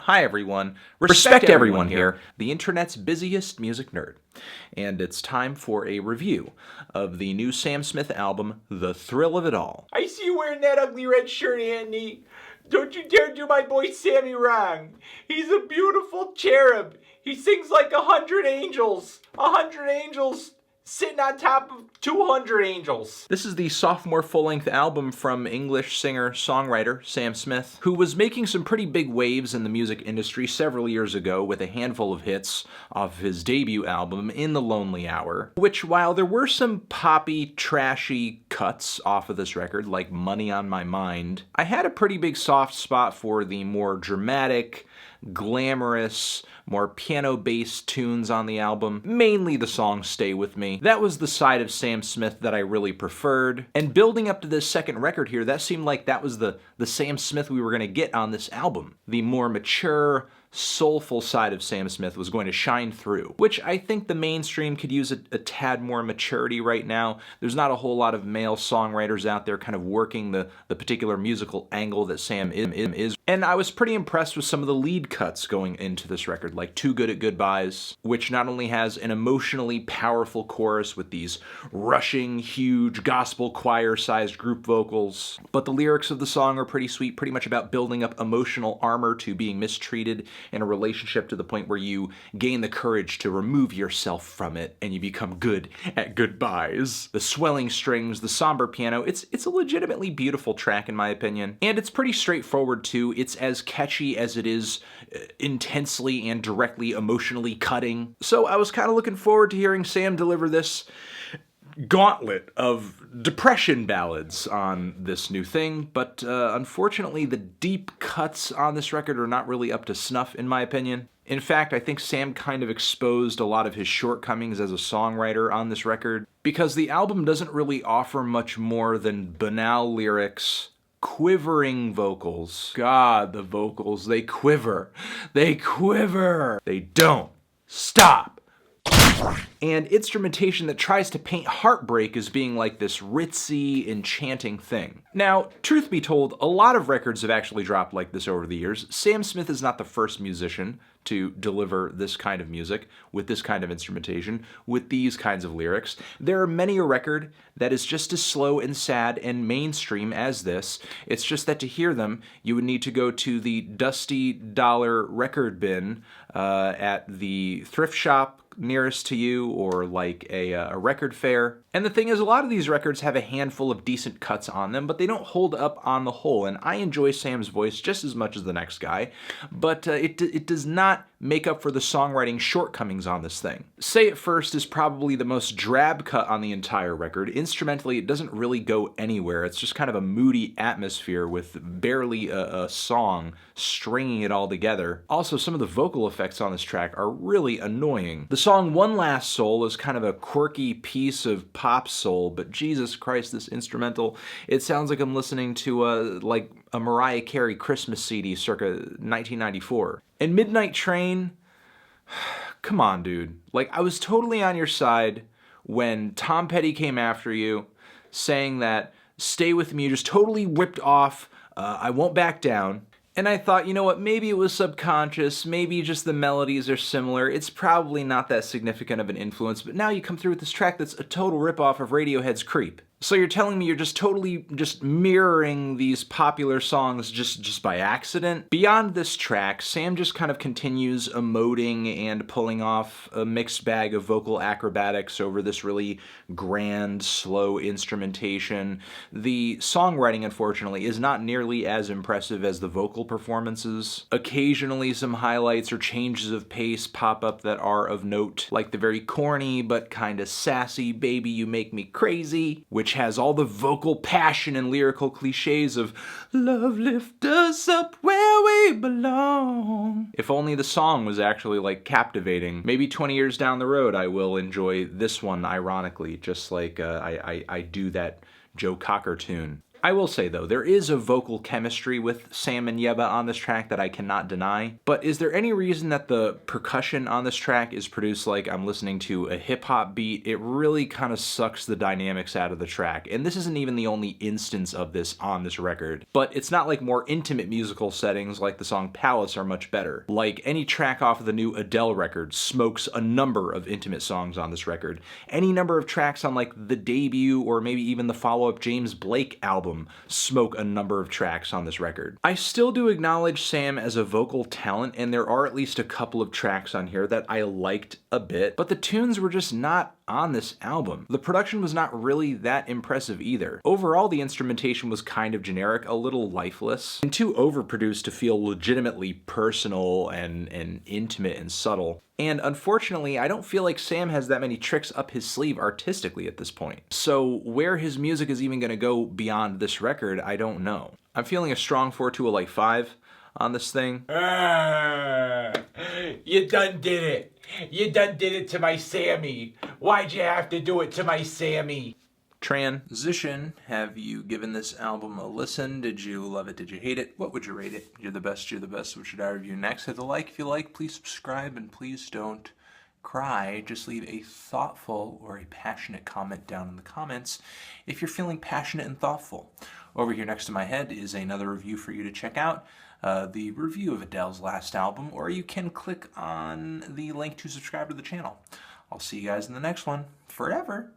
Hi everyone, respect everyone here, the internet's busiest music nerd. And it's time for a review of the new Sam Smith album, The Thrill of It All. I see you wearing that ugly red shirt, Anthony. Don't you dare do my boy Sammy wrong. He's a beautiful cherub. He sings like 100 angels. 100 angels sitting on top of 200 angels. This is the sophomore full-length album from English singer-songwriter Sam Smith, who was making some pretty big waves in the music industry several years ago with a handful of hits off his debut album, In the Lonely Hour, which, while there were some poppy, trashy cuts off of this record, like Money on My Mind, I had a pretty big soft spot for the more dramatic, glamorous, more piano-based tunes on the album, mainly the song Stay With Me. That was the side of Sam Smith that I really preferred, and building up to this second record here, that seemed like that was the Sam Smith we were going to get on this album. The more mature, soulful side of Sam Smith was going to shine through, which I think the mainstream could use a tad more maturity right now. There's not a whole lot of male songwriters out there kind of working the particular musical angle that Sam is. And I was pretty impressed with some of the lead cuts going into this record, like Too Good at Goodbyes, which not only has an emotionally powerful chorus with these rushing, huge, gospel choir-sized group vocals, but the lyrics of the song are pretty sweet, pretty much about building up emotional armor to being mistreated in a relationship to the point where you gain the courage to remove yourself from it and you become good at goodbyes. The swelling strings, the somber piano, it's a legitimately beautiful track in my opinion. And it's pretty straightforward too. It's as catchy as it is intensely and directly emotionally cutting. So I was kind of looking forward to hearing Sam deliver this gauntlet of depression ballads on this new thing, but unfortunately the deep cuts on this record are not really up to snuff in my opinion. In fact, I think Sam kind of exposed a lot of his shortcomings as a songwriter on this record, because the album doesn't really offer much more than banal lyrics, quivering vocals. God, the vocals, they quiver. They quiver. They don't stop. And instrumentation that tries to paint heartbreak as being like this ritzy, enchanting thing. Now, truth be told, a lot of records have actually dropped like this over the years. Sam Smith is not the first musician to deliver this kind of music, with this kind of instrumentation, with these kinds of lyrics. There are many a record that is just as slow and sad and mainstream as this. It's just that to hear them, you would need to go to the dusty dollar record bin at the thrift shop nearest to you, or like a record fair. And the thing is, a lot of these records have a handful of decent cuts on them, but they don't hold up on the whole, and I enjoy Sam's voice just as much as the next guy, but it does not make up for the songwriting shortcomings on this thing. Say It First is probably the most drab cut on the entire record. Instrumentally, it doesn't really go anywhere. It's just kind of a moody atmosphere with barely a song stringing it all together. Also, some of the vocal effects on this track are really annoying. The song One Last Soul is kind of a quirky piece of pop soul, but Jesus Christ, this instrumental, it sounds like I'm listening to like a Mariah Carey Christmas CD circa 1994. And Midnight Train, come on, dude. Like, I was totally on your side when Tom Petty came after you, saying that Stay With Me just totally ripped off I Won't Back Down. And I thought, you know what, maybe it was subconscious, maybe just the melodies are similar, it's probably not that significant of an influence, but now you come through with this track that's a total ripoff of Radiohead's Creep. So you're telling me you're just totally mirroring these popular songs just by accident? Beyond this track, Sam just kind of continues emoting and pulling off a mixed bag of vocal acrobatics over this really grand, slow instrumentation. The songwriting, unfortunately, is not nearly as impressive as the vocal performances. Occasionally some highlights or changes of pace pop up that are of note, like the very corny but kinda sassy Baby You Make Me Crazy, which has all the vocal passion and lyrical cliches of love lift us up where we belong. If only the song was actually like captivating. Maybe 20 years down the road I will enjoy this one ironically, just like I do that Joe Cocker tune. I will say though, there is a vocal chemistry with Sam and Yeba on this track that I cannot deny, but is there any reason that the percussion on this track is produced like I'm listening to a hip-hop beat? It really kind of sucks the dynamics out of the track, and this isn't even the only instance of this on this record. But it's not like more intimate musical settings like the song Palace are much better. Like any track off of the new Adele record smokes a number of intimate songs on this record. Any number of tracks on like the debut or maybe even the follow-up James Blake album smoke a number of tracks on this record. I still do acknowledge Sam as a vocal talent, and there are at least a couple of tracks on here that I liked a bit, but the tunes were just not on this album. The production was not really that impressive either. Overall, the instrumentation was kind of generic, a little lifeless, and too overproduced to feel legitimately personal and intimate and subtle. And unfortunately, I don't feel like Sam has that many tricks up his sleeve artistically at this point. So where his music is even gonna go beyond this record, I don't know. I'm feeling a strong 4 to a light 5 on this thing. You done did it. You done did it to my Sammy. Why'd you have to do it to my Sammy? Transition, have you given this album a listen? Did you love it? Did you hate it? What would you rate it? You're the best, what should I review next? Hit the like if you like, please subscribe, and please don't cry. Just leave a thoughtful or a passionate comment down in the comments if you're feeling passionate and thoughtful. Over here next to my head is another review for you to check out. The review of Adele's last album, or you can click on the link to subscribe to the channel. I'll see you guys in the next one. Forever.